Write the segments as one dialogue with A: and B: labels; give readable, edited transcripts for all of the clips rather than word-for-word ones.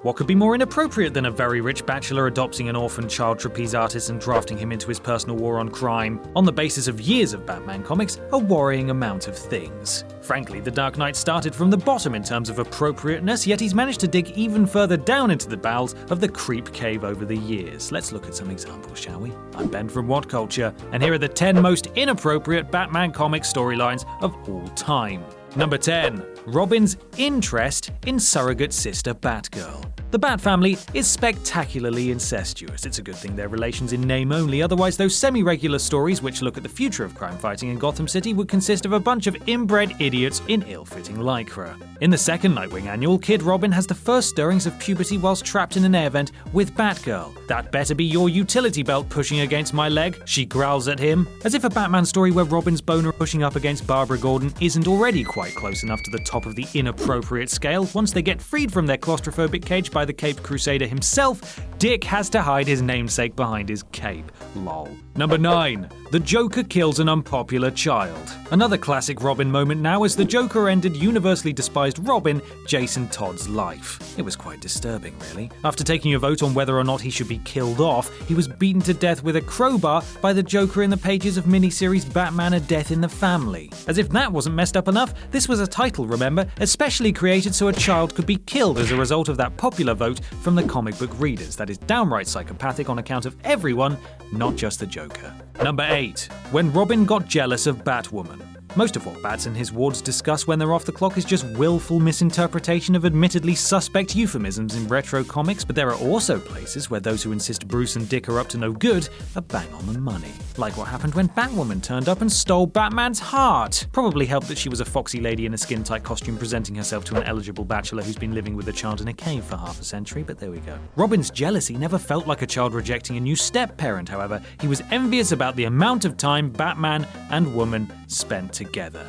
A: What could be more inappropriate than a very rich bachelor adopting an orphan child trapeze artist and drafting him into his personal war on crime? On the basis of years of Batman comics, a worrying amount of things. Frankly, The Dark Knight started from the bottom in terms of appropriateness, yet he's managed to dig even further down into the bowels of the creep cave over the years. Let's look at some examples, shall we? I'm Ben from What Culture, and here are the 10 most inappropriate Batman comic storylines of all time. Number 10. Robin's interest in surrogate sister Batgirl. The Bat family is spectacularly incestuous. It's a good thing they're relations in name only, otherwise those semi-regular stories which look at the future of crime fighting in Gotham City would consist of a bunch of inbred idiots in ill-fitting lycra. In the second Nightwing annual, Kid Robin has the first stirrings of puberty whilst trapped in an air vent with Batgirl. "That better be your utility belt pushing against my leg," she growls at him. As if a Batman story where Robin's boner pushing up against Barbara Gordon isn't already quite close enough to the top of the inappropriate scale, once they get freed from their claustrophobic cage by the Caped Crusader himself, Dick has to hide his namesake behind his cape. Lol. Number 9. The Joker kills an unpopular child. Another classic Robin moment now as the Joker ended universally despised Robin, Jason Todd's life. It was quite disturbing, really. After taking a vote on whether or not he should be killed off, he was beaten to death with a crowbar by the Joker in the pages of miniseries Batman: A Death in the Family. As if that wasn't messed up enough, this was a title, remember, especially created so a child could be killed as a result of that popular vote from the comic book readers. That is downright psychopathic on account of everyone, not just the Joker. Number 8. When Robin got jealous of Batwoman. Most of what Bats and his wards discuss when they're off the clock is just willful misinterpretation of admittedly suspect euphemisms in retro comics, but there are also places where those who insist Bruce and Dick are up to no good are bang on the money. Like what happened when Batwoman turned up and stole Batman's heart. Probably helped that she was a foxy lady in a skin-tight costume presenting herself to an eligible bachelor who's been living with a child in a cave for half a century, but there we go. Robin's jealousy never felt like a child rejecting a new step-parent, however. He was envious about the amount of time Batman and woman spent together.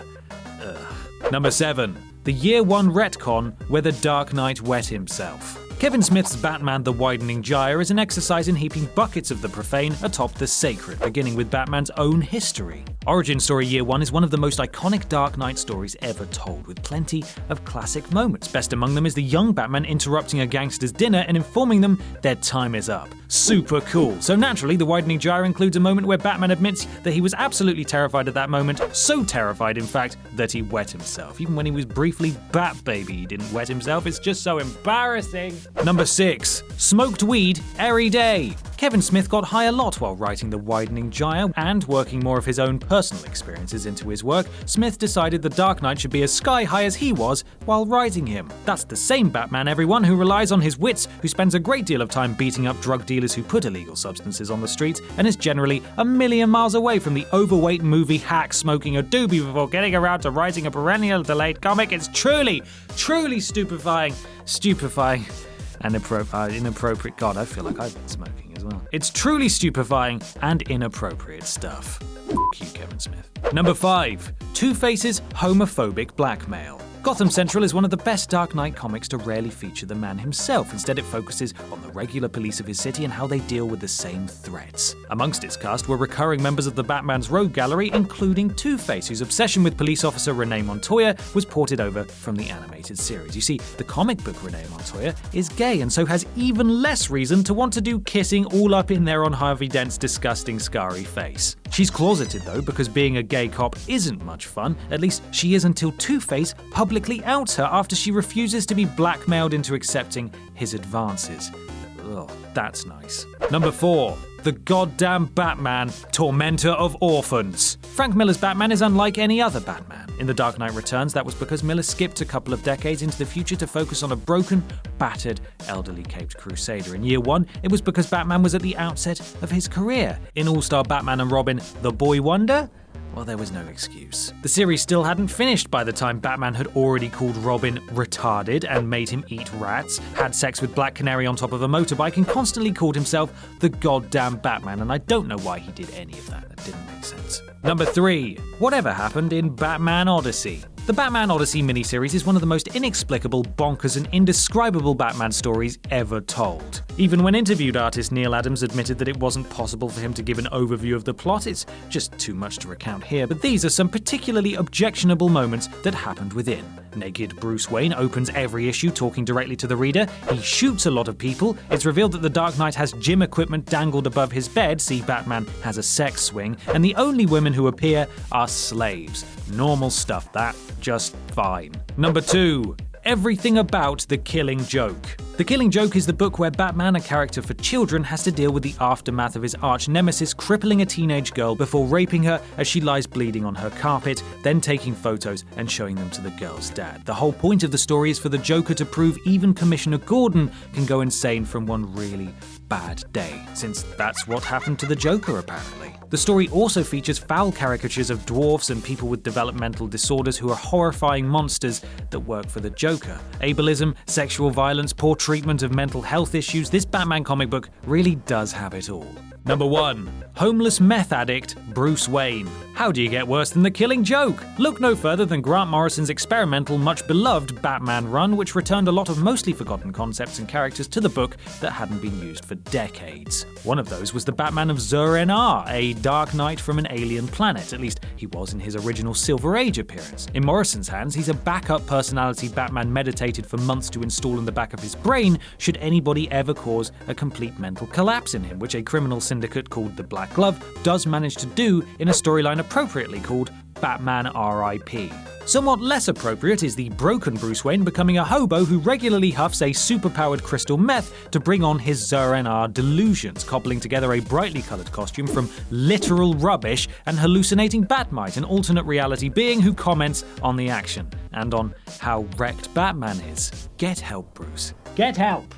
A: Ugh. Number 7. The Year 1 retcon where the Dark Knight wet himself. Kevin Smith's Batman: The Widening Gyre is an exercise in heaping buckets of the profane atop the sacred, beginning with Batman's own history. Origin Story Year 1 is one of the most iconic Dark Knight stories ever told, with plenty of classic moments. Best among them is the young Batman interrupting a gangster's dinner and informing them their time is up. Super cool. So naturally, The Widening Gyre includes a moment where Batman admits that he was absolutely terrified at that moment, so terrified, in fact, that he wet himself. Even when he was briefly Bat-Baby, he didn't wet himself. It's just so embarrassing. Number 6. Smoked weed every day. Kevin Smith got high a lot while writing The Widening Gyre, and working more of his own personal experiences into his work, Smith decided the Dark Knight should be as sky-high as he was while writing him. That's the same Batman, everyone, who relies on his wits, who spends a great deal of time beating up drug dealers who put illegal substances on the streets, and is generally a million miles away from the overweight movie hack smoking a doobie before getting around to writing a perennial delayed comic. It's truly stupefying, and inappropriate. God, I feel like I've been smoking as well. It's truly stupefying and inappropriate stuff. F*** you, Kevin Smith. Number 5. Two-Face's homophobic blackmail. Gotham Central is one of the best Dark Knight comics to rarely feature the man himself. Instead, it focuses on the regular police of his city and how they deal with the same threats. Amongst its cast were recurring members of the Batman's Rogue Gallery, including Two-Face, whose obsession with police officer Renee Montoya was ported over from the animated series. You see, the comic book Renee Montoya is gay and so has even less reason to want to do kissing all up in there on Harvey Dent's disgusting scarry face. She's closeted though, because being a gay cop isn't much fun. At least she is until Two-Face publicly outs her after she refuses to be blackmailed into accepting his advances. Ugh, that's nice. Number 4. The goddamn Batman, tormentor of orphans. Frank Miller's Batman is unlike any other Batman. In The Dark Knight Returns, that was because Miller skipped a couple of decades into the future to focus on a broken, battered, elderly Caped Crusader. In Year 1, it was because Batman was at the outset of his career. In All-Star Batman and Robin, The Boy Wonder? Well, there was no excuse. The series still hadn't finished by the time Batman had already called Robin retarded and made him eat rats, had sex with Black Canary on top of a motorbike, and constantly called himself the goddamn Batman, and I don't know why he did any of that. That didn't make sense. Number 3. Whatever happened in Batman Odyssey? The Batman Odyssey miniseries is one of the most inexplicable, bonkers, and indescribable Batman stories ever told. Even when interviewed, artist Neil Adams admitted that it wasn't possible for him to give an overview of the plot. It's just too much to recount here, but these are some particularly objectionable moments that happened within. Naked Bruce Wayne opens every issue talking directly to the reader. He shoots a lot of people. It's revealed that the Dark Knight has gym equipment dangled above his bed. See, Batman has a sex swing. And the only women who appear are slaves. Normal stuff, that. Just fine. Number 2. Everything about The Killing Joke. The Killing Joke is the book where Batman, a character for children, has to deal with the aftermath of his arch-nemesis crippling a teenage girl before raping her as she lies bleeding on her carpet, then taking photos and showing them to the girl's dad. The whole point of the story is for the Joker to prove even Commissioner Gordon can go insane from one really bad day, since that's what happened to the Joker apparently. The story also features foul caricatures of dwarfs and people with developmental disorders who are horrifying monsters that work for the Joker. Ableism, sexual violence, poor treatment of mental health issues, this Batman comic book really does have it all. Number 1. Homeless meth addict Bruce Wayne. How do you get worse than The Killing Joke? Look no further than Grant Morrison's experimental, much-beloved Batman run, which returned a lot of mostly forgotten concepts and characters to the book that hadn't been used for decades. One of those was the Batman of Zur-En-Arrh, a Dark Knight from an alien planet. At least he was in his original Silver Age appearance. In Morrison's hands, he's a backup personality Batman meditated for months to install in the back of his brain should anybody ever cause a complete mental collapse in him, which a criminal syndicate called the Black Glove does manage to do in a storyline appropriately called Batman R.I.P. Somewhat less appropriate is the broken Bruce Wayne becoming a hobo who regularly huffs a superpowered crystal meth to bring on his Zur-En-Arrh delusions, cobbling together a brightly coloured costume from literal rubbish and hallucinating Batmite, an alternate reality being who comments on the action and on how wrecked Batman is. Get help, Bruce. Get help!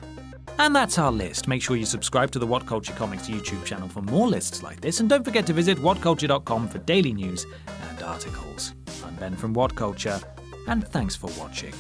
A: And that's our list. Make sure you subscribe to the What Culture Comics YouTube channel for more lists like this, and don't forget to visit whatculture.com for daily news and articles. I'm Ben from What Culture, and thanks for watching.